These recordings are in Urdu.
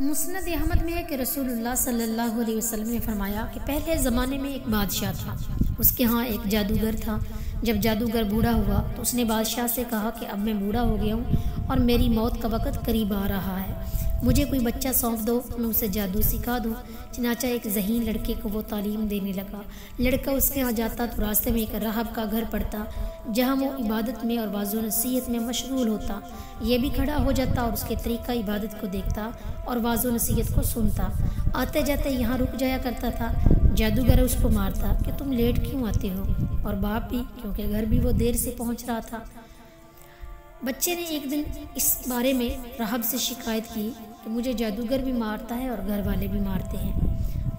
مسند احمد میں ہے کہ رسول اللہ صلی اللہ علیہ وسلم نے فرمایا کہ پہلے زمانے میں ایک بادشاہ تھا، اس کے ہاں ایک جادوگر تھا۔ جب جادوگر بوڑھا ہوا تو اس نے بادشاہ سے کہا کہ اب میں بوڑھا ہو گیا ہوں اور میری موت کا وقت قریب آ رہا ہے، مجھے کوئی بچہ سونپ دو، میں اسے جادو سکھا دوں۔ چنانچہ ایک ذہین لڑکے کو وہ تعلیم دینے لگا۔ لڑکا اس کے ہاں جاتا تو راستے میں ایک راہب کا گھر پڑتا، جہاں وہ عبادت میں اور واعظ و نصیحت میں مشغول ہوتا۔ یہ بھی کھڑا ہو جاتا اور اس کے طریقہ عبادت کو دیکھتا اور واعظ و نصیحت کو سنتا۔ آتے جاتے یہاں رک جایا کرتا تھا۔ جادوگر اس کو مارتا کہ تم لیٹ کیوں آتے ہو، اور باپ بھی، کیونکہ گھر بھی وہ دیر سے پہنچ رہا تھا۔ بچے نے ایک دن اس بارے میں راہب سے شکایت کی کہ مجھے جادوگر بھی مارتا ہے اور گھر والے بھی مارتے ہیں۔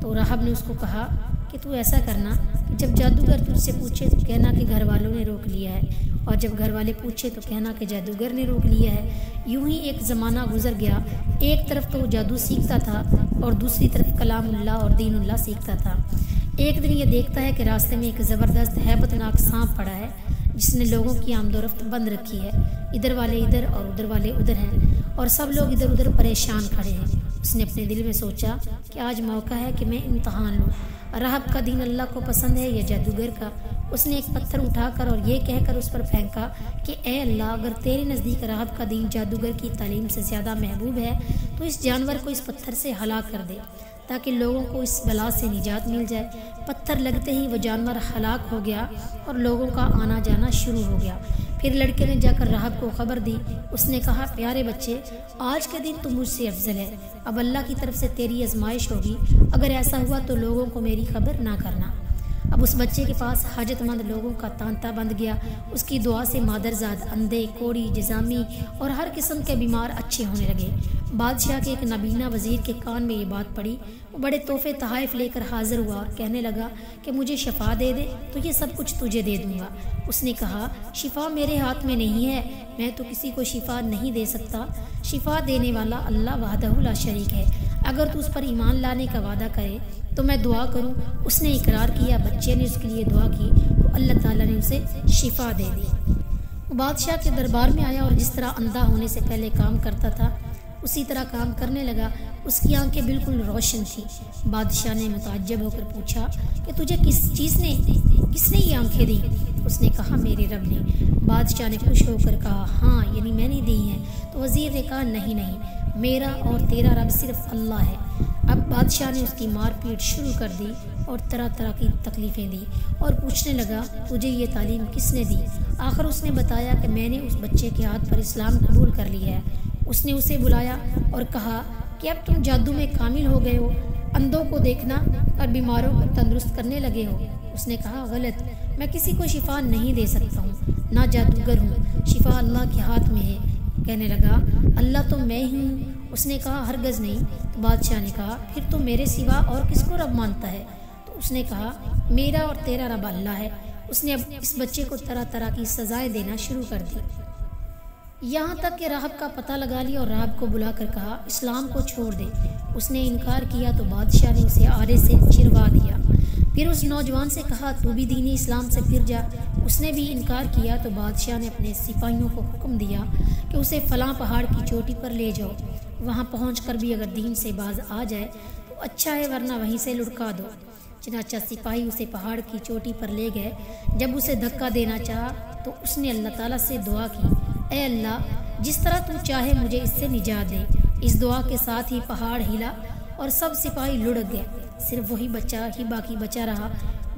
تو راہب نے اس کو کہا کہ تو ایسا کرنا کہ جب جادوگر تجھ سے پوچھے تو کہنا کہ گھر والوں نے روک لیا ہے، اور جب گھر والے پوچھے تو کہنا کہ جادوگر نے روک لیا ہے۔ یوں ہی ایک زمانہ گزر گیا، ایک طرف تو وہ جادو سیکھتا تھا اور دوسری طرف کلام اللہ اور دین اللہ سیکھتا تھا۔ ایک دن یہ دیکھتا ہے کہ راستے میں ایک زبردست ہیبت ناک سانپ پڑا ہے جس نے لوگوں کی آمد و رفت بند رکھی ہے۔ ادھر والے ادھر اور ادھر والے ادھر ہیں، اور سب لوگ ادھر ادھر پریشان کھڑے ہیں۔ اس نے اپنے دل میں سوچا کہ آج موقع ہے کہ میں امتحان لوں، راہب کا دین اللہ کو پسند ہے یا جادوگر کا۔ اس نے ایک پتھر اٹھا کر اور یہ کہہ کر اس پر پھینکا کہ اے اللہ، اگر تیرے نزدیک راہب کا دین جادوگر کی تعلیم سے زیادہ محبوب ہے تو اس جانور کو اس پتھر سے ہلاک کر دے تاکہ لوگوں کو اس بلا سے نجات مل جائے۔ پتھر لگتے ہی وہ جانور ہلاک ہو گیا اور لوگوں کا آنا جانا شروع ہو گیا۔ پھر لڑکے نے جا کر راہب کو خبر دی۔ اس نے کہا، پیارے بچے، آج کے دن تو مجھ سے افضل ہے، اب اللہ کی طرف سے تیری آزمائش ہوگی، اگر ایسا ہوا تو لوگوں کو میری خبر نہ کرنا۔ اب اس بچے کے پاس حاجت مند لوگوں کا تانتا بند گیا۔ اس کی دعا سے مادرزاد، اندھے، کوڑی، جزامی اور ہر قسم کے بیمار اچھے ہونے لگے۔ بادشاہ کے ایک نابینا وزیر کے کان میں یہ بات پڑی۔ وہ بڑے تحفے تحائف لے کر حاضر ہوا اور کہنے لگا کہ مجھے شفا دے دے تو یہ سب کچھ تجھے دے دوں گا۔ اس نے کہا، شفا میرے ہاتھ میں نہیں ہے، میں تو کسی کو شفا نہیں دے سکتا، شفا دینے والا اللہ وحدہ لا شریک ہے، اگر تو اس پر ایمان لانے کا وعدہ کرے تو میں دعا کروں۔ اس نے اقرار کیا۔ بچے نے اس کے لیے دعا کی تو اللہ تعالیٰ نے اسے شفا دے دی۔ وہ بادشاہ کے دربار میں آیا اور جس طرح اندھا ہونے سے پہلے کام کرتا تھا اسی طرح کام کرنے لگا۔ اس کی آنکھیں بالکل روشن تھیں۔ بادشاہ نے متعجب ہو کر پوچھا کہ تجھے کس نے یہ آنکھیں دی؟ اس نے کہا، میرے رب نے۔ بادشاہ نے خوش ہو کر کہا، ہاں، یعنی میں نے دی ہیں۔ تو وزیر نے کہا، نہیں، میرا اور تیرا رب صرف اللہ ہے۔ اب بادشاہ نے اس کی مار پیٹ شروع کر دی اور طرح طرح کی تکلیفیں دی اور پوچھنے لگا، تجھے یہ تعلیم کس نے دی؟ آخر اس نے بتایا کہ میں نے اس بچے کے ہاتھ پر اسلام قبول کر لیا ہے۔ اس نے اسے بلایا اور کہا کہ اب تم جادو میں کامل ہو گئے ہو، اندھوں کو دیکھنا اور بیماروں کو تندرست کرنے لگے ہو۔ اس نے کہا، غلط، میں کسی کو شفا نہیں دے سکتا ہوں، نہ جادوگر ہوں، شفا اللہ کے ہاتھ میں ہے۔ کہنے لگا، اللہ تو میں ہی ہوں۔ اس نے کہا، ہرگز نہیں۔ تو بادشاہ نے کہا، پھر تو میرے سوا اور کس کو رب مانتا ہے؟ تو اس نے کہا، میرا اور تیرا رب اللہ ہے۔ اس نے اب اس بچے کو طرح طرح کی سزائیں دینا شروع کر دی، یہاں تک کہ راہب کا پتہ لگا لیا اور راہب کو بلا کر کہا، اسلام کو چھوڑ دے۔ اس نے انکار کیا تو بادشاہ نے اسے آرے سے چروا دیا۔ پھر اس نوجوان سے کہا، تو بھی دین اسلام سے پھر جا۔ اس نے بھی انکار کیا تو بادشاہ نے اپنے سپاہیوں کو حکم دیا کہ اسے فلاں پہاڑ کی چوٹی پر لے جاؤ، وہاں پہنچ کر بھی اگر دین سے باز آ جائے تو اچھا ہے، ورنہ وہیں سے لڑکا دو۔ چنانچہ سپاہی اسے پہاڑ کی چوٹی پر لے گئے۔ جب اسے دھکا دینا چاہا تو اس نے اللہ تعالیٰ سے دعا کی، اے اللہ، جس طرح تو چاہے مجھے اس سے نجات دے۔ اس دعا کے ساتھ ہی پہاڑ ہلا اور سب سپاہی لڑک گئے، صرف وہی بچہ ہی باقی بچا رہا۔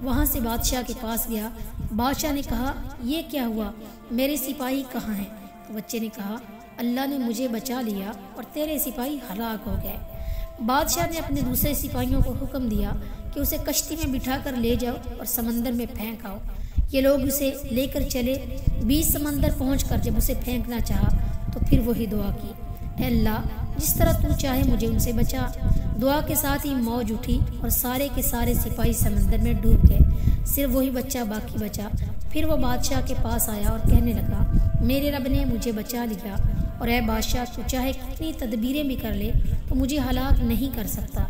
وہاں سے بادشاہ کے پاس گیا۔ بادشاہ نے کہا، یہ کیا ہوا، میرے سپاہی کہاں ہیں؟ تو بچے نے کہا، اللہ نے مجھے بچا لیا اور تیرے سپاہی ہلاک ہو گئے۔ بادشاہ نے اپنے دوسرے سپاہیوں کو حکم دیا کہ اسے کشتی میں بٹھا کر لے جاؤ اور سمندر میں پھینک آؤ۔ یہ لوگ اسے لے کر چلے۔ بیچ سمندر پہنچ کر جب اسے پھینکنا چاہا تو پھر وہی دعا کی، اے اللہ، جس طرح تو چاہے مجھے ان سے بچا۔ دعا کے ساتھ ہی موج اٹھی اور سارے کے سارے سپاہی سمندر میں ڈوب گئے، صرف وہی بچہ باقی بچا۔ پھر وہ بادشاہ کے پاس آیا اور کہنے لگا، میرے رب نے مجھے بچا لیا، اور اے بادشاہ، تو چاہے کتنی تدبیریں بھی کر لے تو مجھے ہلاک نہیں کر سکتا،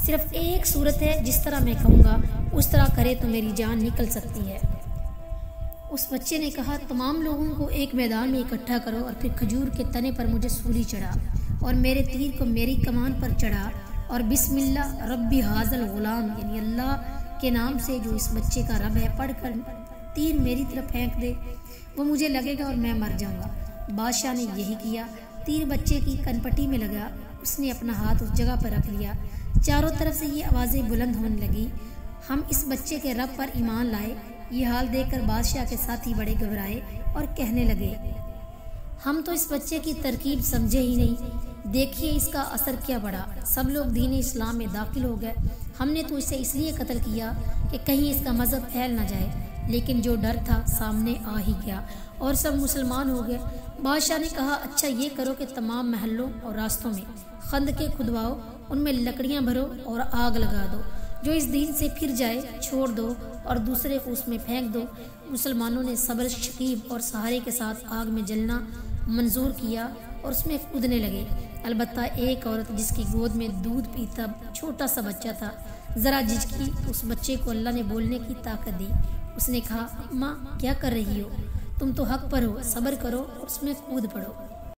صرف ایک صورت ہے، جس طرح میں کہوں گا اس طرح کرے تو میری جان نکل سکتی ہے۔ اس بچے نے کہا، تمام لوگوں کو ایک میدان میں اکٹھا کرو اور پھر کھجور کے تنے پر مجھے سولی چڑھا۔ اور میرے تیر کو میری کمان پر چڑھا اور بسم اللہ ربی حاضل غلام یعنی اللہ کے نام سے جو اس بچے کا رب ہے پڑھ کر تیر میری طرف پھینک دے، وہ مجھے لگے گا اور میں مر جاؤں گا۔ بادشاہ نے یہی کیا، تیر بچے کی کنپٹی میں لگا، اس نے اپنا ہاتھ اس جگہ پر رکھ لیا۔ چاروں طرف سے یہ آوازیں بلند ہونے لگی، ہم اس بچے کے رب پر ایمان لائے۔ یہ حال دیکھ کر بادشاہ کے ساتھی بڑے گھبرائے اور کہنے لگے، ہم تو اس بچے کی ترکیب سمجھے ہی نہیں، دیکھیے اس کا اثر کیا بڑھا، سب لوگ دین اسلام میں داخل ہو گئے۔ ہم نے تو اسے اس لیے قتل کیا کہ کہیں اس کا مذہب پھیل نہ جائے، لیکن جو ڈر تھا سامنے آ ہی گیا اور سب مسلمان ہو گئے۔ بادشاہ نے کہا، اچھا یہ کرو کہ تمام محلوں اور راستوں میں خندقیں کھدواؤ، ان میں لکڑیاں بھرو اور آگ لگا دو، جو اس دین سے پھر جائے چھوڑ دو اور دوسرے کو اس میں پھینک دو۔ مسلمانوں نے صبر، شکیب اور سہارے کے ساتھ آگ میں جلنا منظور کیا اور اس میں کودنے لگے۔ البتہ ایک عورت جس کی گود میں دودھ پیتا چھوٹا سا بچہ تھا ذرا جھجکی تو اس بچے کو اللہ نے بولنے کی طاقت دی۔ اس نے کہا، ماں کیا کر رہی ہو؟ تم تو حق پر ہو، صبر کرو اور اس میں کود پڑو۔